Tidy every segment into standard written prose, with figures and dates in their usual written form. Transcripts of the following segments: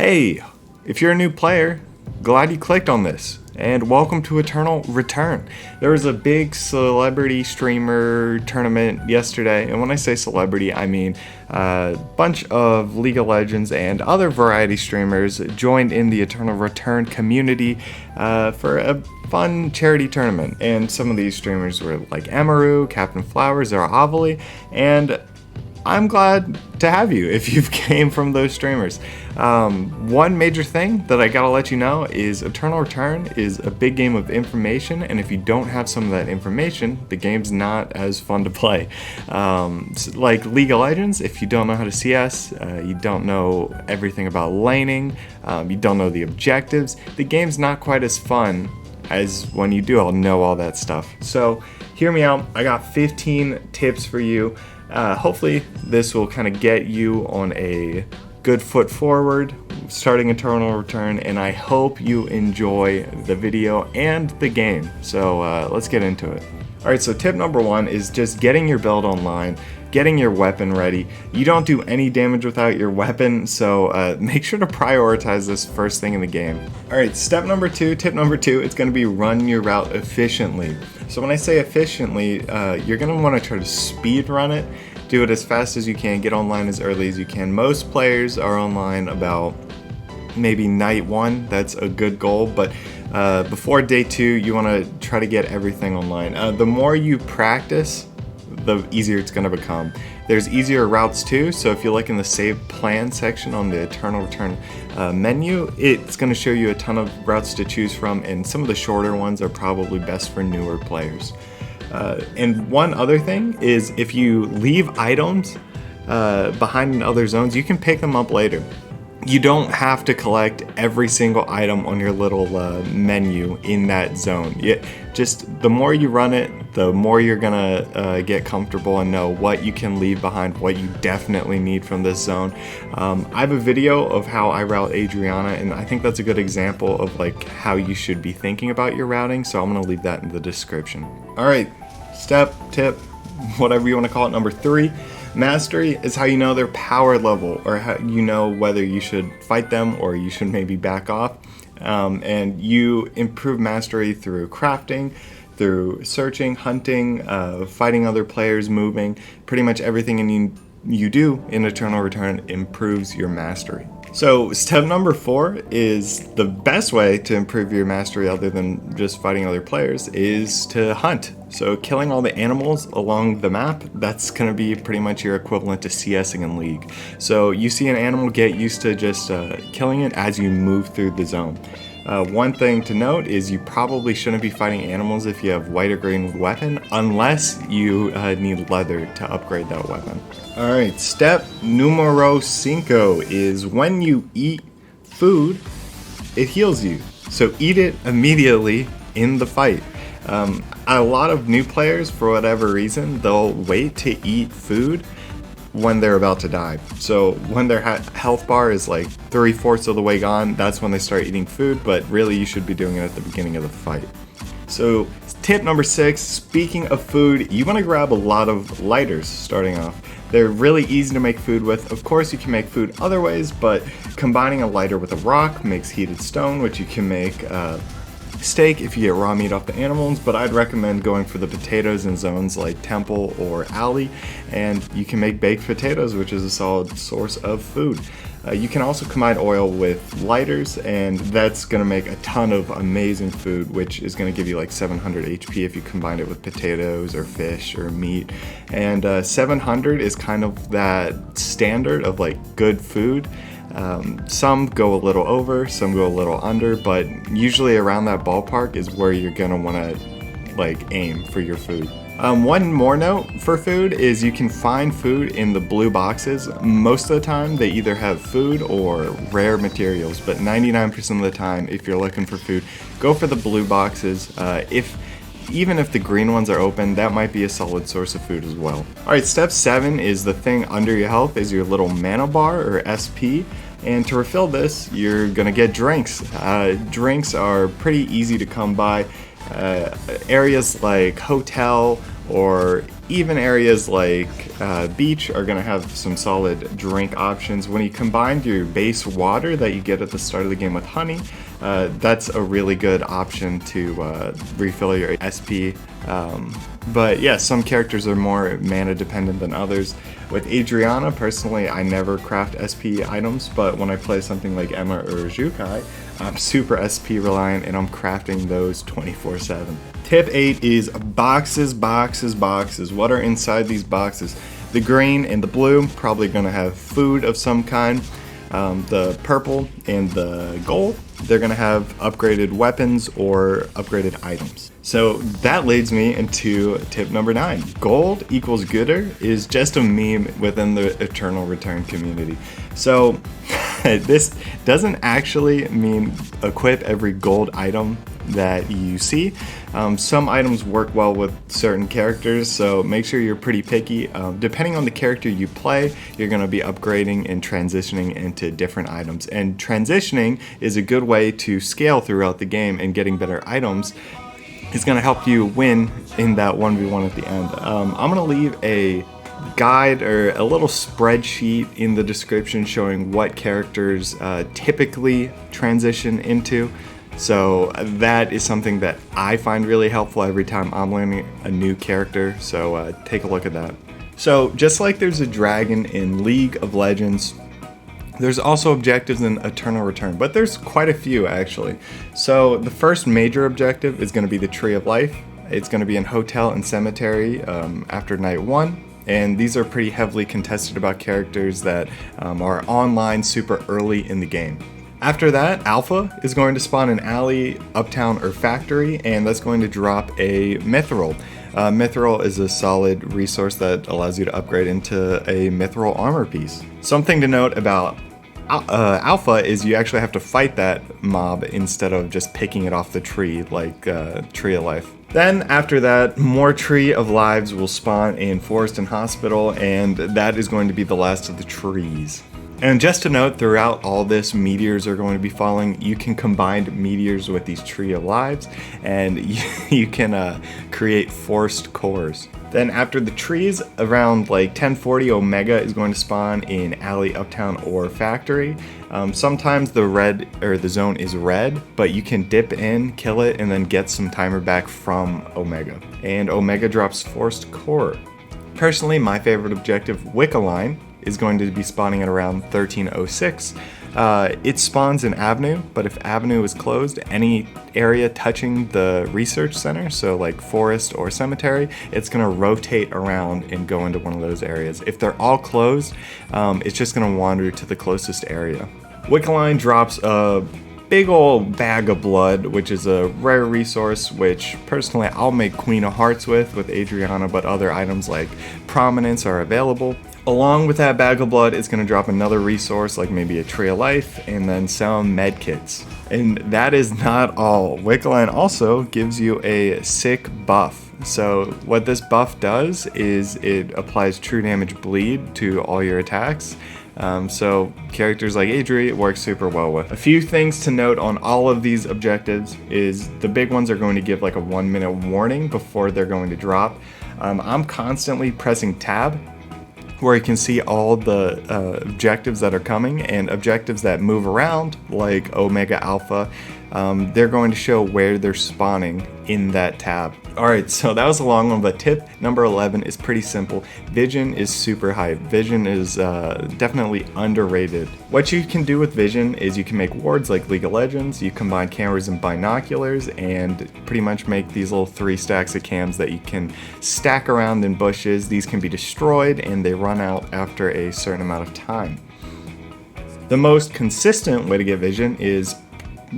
Hey, if you're a new player, glad you clicked on this, and welcome to Eternal Return. There was a big celebrity streamer tournament yesterday, and when I say celebrity, I mean a bunch of League of Legends and other variety streamers joined in the Eternal Return community for a fun charity tournament. And some of these streamers were like Amaru, Captain Flowers, Zara Avali, and I'm glad to have you if you've came from those streamers. One major thing that I gotta let you know is Eternal Return is a big game of information, and if you don't have some of that information, the game's not as fun to play. Like League of Legends, if you don't know how to CS, you don't know everything about laning, you don't know the objectives, the game's not quite as fun as when you do all know all that stuff. So hear me out, I got 15 tips for you. Hopefully this will kind of get you on a good foot forward starting Eternal Return, and I hope you enjoy the video and the game. So let's get into it. Alright, so tip number one is just getting your build online, getting your weapon ready. You don't do any damage without your weapon, so make sure to prioritize this first thing in the game. Alright, tip number two, it's going to be run your route efficiently. So when I say efficiently, you're going to want to try to speed run it, do it as fast as you can, get online as early as you can. Most players are online about maybe night one, that's a good goal, but before day two, you want to try to get everything online. The more you practice, the easier it's going to become. There's easier routes too, so if you look in the save plan section on the Eternal Return menu, it's going to show you a ton of routes to choose from, and some of the shorter ones are probably best for newer players. And one other thing is if you leave items behind in other zones, you can pick them up later. You don't have to collect every single item on your little menu in that zone. Just the more you run it, the more you're gonna get comfortable and know what you can leave behind, what you definitely need from this zone. I have a video of how I route Adriana, and I think that's a good example of like how you should be thinking about your routing, so I'm gonna leave that in the description. Alright, tip, whatever you want to call it, number 3. Mastery is how you know their power level, or how you know whether you should fight them or you should maybe back off. And you improve mastery through crafting, through searching, hunting, fighting other players, moving. Pretty much everything you do in Eternal Return improves your mastery. So step number 4 is the best way to improve your mastery other than just fighting other players is to hunt. So killing all the animals along the map, that's going to be pretty much your equivalent to CSing in League. So you see an animal, get used to just killing it as you move through the zone. One thing to note is you probably shouldn't be fighting animals if you have white or green weapon, unless you need leather to upgrade that weapon. Alright, step numero 5 is when you eat food, it heals you. So eat it immediately in the fight. A lot of new players, for whatever reason, they'll wait to eat food when they're about to die. So when their health bar is like 3/4 of the way gone, that's when they start eating food, but really you should be doing it at the beginning of the fight. So tip number 6, speaking of food, you want to grab a lot of lighters starting off. They're really easy to make food with. Of course you can make food other ways, but combining a lighter with a rock makes heated stone, which you can make steak if you get raw meat off the animals, but I'd recommend going for the potatoes in zones like Temple or Alley, and you can make baked potatoes, which is a solid source of food. You can also combine oil with lighters, and that's going to make a ton of amazing food, which is going to give you like 700 HP if you combine it with potatoes or fish or meat. And 700 is kind of that standard of like good food. Some go a little over, some go a little under, but usually around that ballpark is where you're gonna want to like aim for your food. One more note for food is you can find food in the blue boxes. Most of the time they either have food or rare materials, but 99% of the time if you're looking for food, go for the blue boxes. Even if the green ones are open, that might be a solid source of food as well. Alright, step 7 is the thing under your health is your little mana bar or SP. And to refill this, you're gonna get drinks. Drinks are pretty easy to come by. Areas like hotel or even areas like beach are going to have some solid drink options. When you combine your base water that you get at the start of the game with honey, that's a really good option to refill your SP. But yeah, some characters are more mana dependent than others. With Adriana, personally, I never craft SP items, but when I play something like Emma or Xiukai, I'm super SP reliant and I'm crafting those 24/7. Tip 8 is boxes, boxes, boxes. What are inside these boxes? The green and the blue, probably gonna have food of some kind. The purple and the gold, they're gonna have upgraded weapons or upgraded items. So that leads me into tip number 9. Gold equals gooder is just a meme within the Eternal Return community. So this doesn't actually mean equip every gold item that you see. Some items work well with certain characters, so make sure you're pretty picky. Depending on the character you play, you're going to be upgrading and transitioning into different items. And transitioning is a good way to scale throughout the game, and getting better items is going to help you win in that 1v1 at the end. I'm going to leave a guide or a little spreadsheet in the description showing what characters typically transition into. So that is something that I find really helpful every time I'm learning a new character, so take a look at that. So just like there's a dragon in League of Legends, there's also objectives in Eternal Return, but there's quite a few actually. So the first major objective is going to be the Tree of Life. It's going to be in Hotel and Cemetery after night 1. And these are pretty heavily contested about characters that are online super early in the game. After that, Alpha is going to spawn in Alley, Uptown, or Factory, and that's going to drop a Mithril. Mithril is a solid resource that allows you to upgrade into a Mithril armor piece. Something to note about Alpha is you actually have to fight that mob instead of just picking it off the tree like Tree of Life. Then after that, more Tree of Lives will spawn in Forest and Hospital, and that is going to be the last of the trees. And just to note, throughout all this, meteors are going to be falling. You can combine meteors with these Tree of Lives, and you can create forced cores. Then after the trees, around like 1040, Omega is going to spawn in Alley, Uptown, or Factory. Sometimes the red or the zone is red, but you can dip in, kill it, and then get some timer back from Omega. And Omega drops forced core. Personally, my favorite objective, Wicca Line, is going to be spawning at around 1306. It spawns in Avenue, but if Avenue is closed, any area touching the research center, so like Forest or Cemetery, it's going to rotate around and go into one of those areas. If they're all closed, it's just going to wander to the closest area. Wicca Line drops a big old bag of blood, which is a rare resource, which personally I'll make Queen of Hearts with Adriana, but other items like Prominence are available. Along with that bag of blood, it's going to drop another resource like maybe a Tree of Life and then some medkits. And that is not all. Wicca Line also gives you a sick buff. So what this buff does is it applies true damage bleed to all your attacks. So characters like Adri it works super well with. A few things to note on all of these objectives is the big ones are going to give like a 1-minute warning before they're going to drop. I'm constantly pressing tab where you can see all the objectives that are coming, and objectives that move around like Omega Alpha, they're going to show where they're spawning in that tab. Alright, so that was a long one, but tip number 11 is pretty simple. Vision is super hype. Vision is definitely underrated. What you can do with Vision is you can make wards like League of Legends, you combine cameras and binoculars, and pretty much make these little 3 stacks of cams that you can stack around in bushes. These can be destroyed and they run out after a certain amount of time. The most consistent way to get Vision is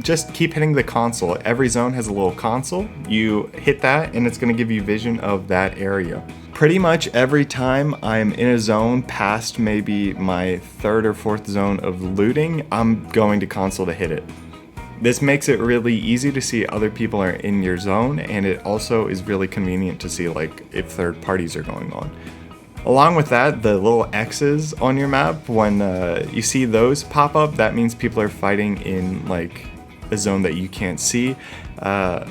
just keep hitting the console. Every zone has a little console. You hit that and it's going to give you vision of that area. Pretty much every time I'm in a zone past maybe my 3rd or 4th zone of looting, I'm going to console to hit it. This makes it really easy to see other people are in your zone, and it also is really convenient to see like if third parties are going on. Along with that, the little X's on your map, when you see those pop up, that means people are fighting in like a zone that you can't see,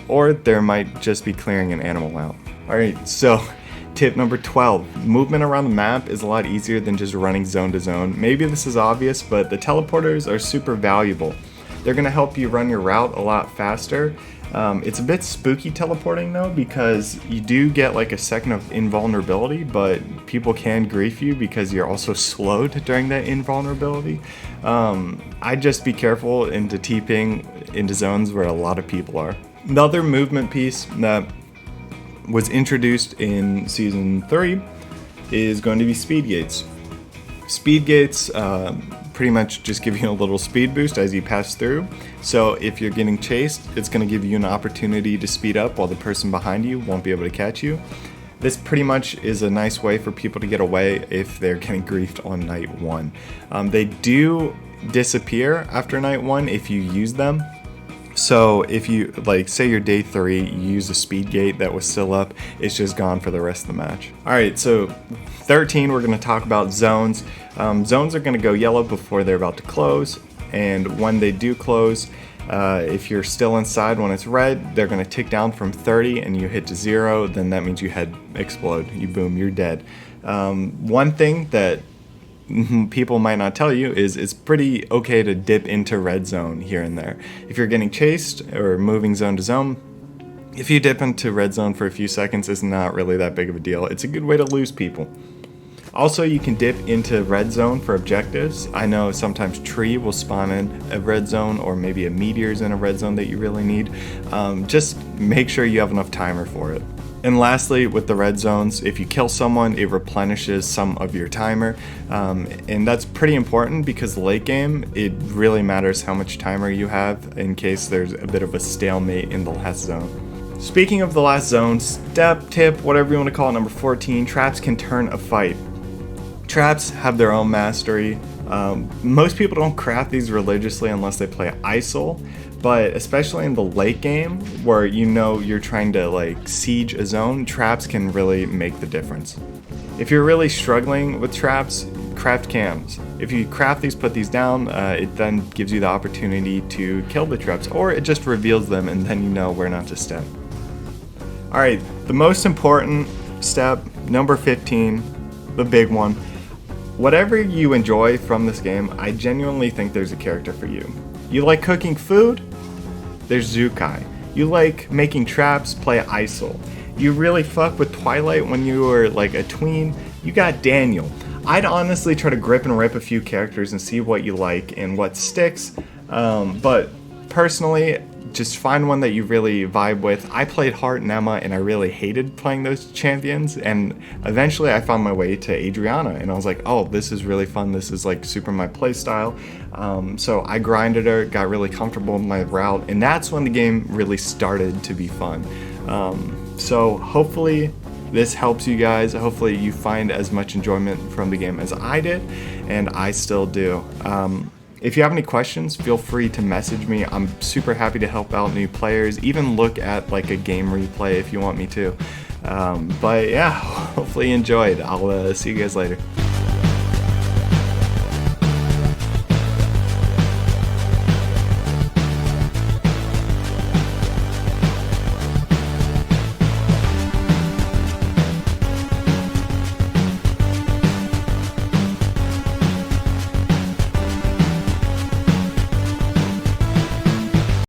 or there might just be clearing an animal out. Alright, so Tip number 12, movement around the map is a lot easier than just running zone to zone. Maybe this is obvious, but the teleporters are super valuable. They're going to help you run your route a lot faster. It's a bit spooky teleporting though, because you do get like a second of invulnerability, but people can grief you because you're also slowed during that invulnerability. I'd just be careful into TPing into zones where a lot of people are. Another movement piece that was introduced in Season 3 is going to be speed gates. Speed gates pretty much just give you a little speed boost as you pass through. So if you're getting chased, it's going to give you an opportunity to speed up while the person behind you won't be able to catch you. This pretty much is a nice way for people to get away if they're getting griefed on night 1. They do disappear after night 1 if you use them. So if you, like, say you're day 3, you use a speed gate that was still up, it's just gone for the rest of the match. Alright, so 13, we're going to talk about zones. Zones are going to go yellow before they're about to close, and when they do close, if you're still inside when it's red, they're going to tick down from 30 and you hit to 0, then that means you head explode. You boom, you're dead. One thing that people might not tell you is it's pretty okay to dip into red zone here and there. If you're getting chased or moving zone to zone, if you dip into red zone for a few seconds, it's not really that big of a deal. It's a good way to lose people. Also, you can dip into red zone for objectives. I know sometimes tree will spawn in a red zone, or maybe a meteor's in a red zone that you really need. Just make sure you have enough timer for it. And lastly, with the red zones, if you kill someone, it replenishes some of your timer. And that's pretty important because late game, it really matters how much timer you have in case there's a bit of a stalemate in the last zone. Speaking of the last zone, step, tip, whatever you want to call it, number 14, traps can turn a fight. Traps have their own mastery. Most people don't craft these religiously unless they play ISIL. But especially in the late game, where you know you're trying to like siege a zone, traps can really make the difference. If you're really struggling with traps, craft cams. If you craft these, put these down, it then gives you the opportunity to kill the traps, or it just reveals them and then you know where not to step. Alright, the most important step, number 15, the big one. Whatever you enjoy from this game, I genuinely think there's a character for you. You like cooking food? There's Zukai. You like making traps? Play ISIL. You really fuck with Twilight when you were like a tween? You got Daniel. I'd honestly try to grip and rip a few characters and see what you like and what sticks, but personally, just find one that you really vibe with. I played Hart and Emma and I really hated playing those champions, and eventually I found my way to Adriana and I was like, oh, this is really fun, this is like super my play style. So I grinded her, got really comfortable with my route, and that's when the game really started to be fun. So hopefully this helps you guys. Hopefully you find as much enjoyment from the game as I did, and I still do. If you have any questions, feel free to message me. I'm super happy to help out new players, even look at like a game replay if you want me to. But yeah, hopefully you enjoyed. I'll see you guys later.